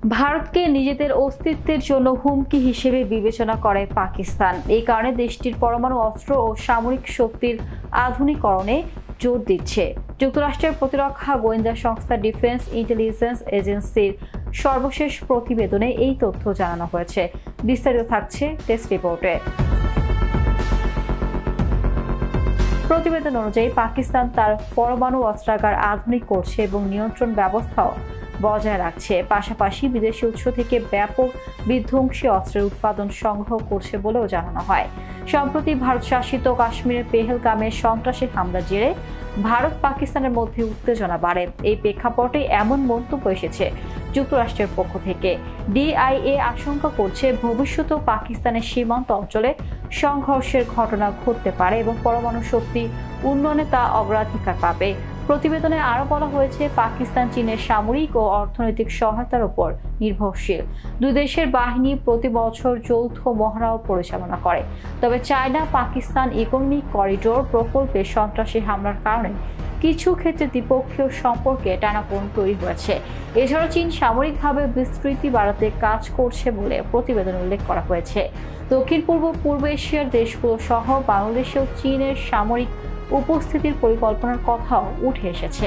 ভারতকে নিজেদের অস্তিত্বের জন্য হুমকি হিসেবে বিবেচনা করে পাকিস্তান। এই কারণে দেশটির পরমাণু অস্ত্র ও সামরিক শক্তির আধুনিকরণে জোর দিচ্ছে। যুক্তরাষ্ট্রের প্রতিরক্ষা গোয়েন্দা সংস্থা ডিফেন্স ইন্টেলিজেন্স এজেন্সির সর্বশেষ প্রতিবেদনে এই তথ্য জানানো হয়েছে। বিস্তারিত থাকছে টেস্ট রিপোর্টে। প্রতিবেদন অনুযায়ী পাকিস্তান তার পরমাণু অস্ত্রাগার আধুনিক করছে এবং নিয়ন্ত্রণ ব্যবস্থাও বজায় রাখছে। পাশাপাশি বিদেশি উৎস থেকে ব্যাপক বিধ্বংসী অস্ত্রের উৎপাদন সংগ্রহ করছে বলেও জানানো হয়। সম্প্রতি ভারত শাসিত কাশ্মীরের পেহেলগামে সন্ত্রাসী হামলার জেরে ভারত পাকিস্তানের মধ্যে উত্তেজনা বাড়ে। এই প্রেক্ষাপটে এমন মন্তব্য এসেছে যুক্তরাষ্ট্রের পক্ষ থেকে। ডিআইএ আশঙ্কা করছে ভবিষ্যতেও পাকিস্তানের সীমান্ত অঞ্চলে সংঘর্ষের ঘটনা ঘটতে পারে এবং পরমাণু শক্তি উন্নয়নে তা অগ্রাধিকার পাবে। প্রতিবেদনে আরও বলা হয়েছে, পাকিস্তান চীনের সামরিক ও অর্থনৈতিক সহায়তার উপর নির্ভরশীল। দুই দেশের বাহিনী প্রতি বছর যৌথ মহড়াও পরিচালনা করে। তবে চায়না পাকিস্তান ইকোনমিক করিডোর প্রকল্পে সন্ত্রাসী হামলার কারণে কিছু ক্ষেত্রে দ্বিপক্ষীয় সম্পর্কে টানাপোড়েন তৈরি হয়েছে। এছাড়াও চীন সামরিকভাবে বিস্তৃতি বাড়াতে কাজ করছে বলে প্রতিবেদনে উল্লেখ করা হয়েছে। দক্ষিণ পূর্ব এশিয়ার দেশগুলো সহ বাংলাদেশেও চীনের সামরিক উপস্থিতির পরিকল্পনার কথাও উঠে এসেছে।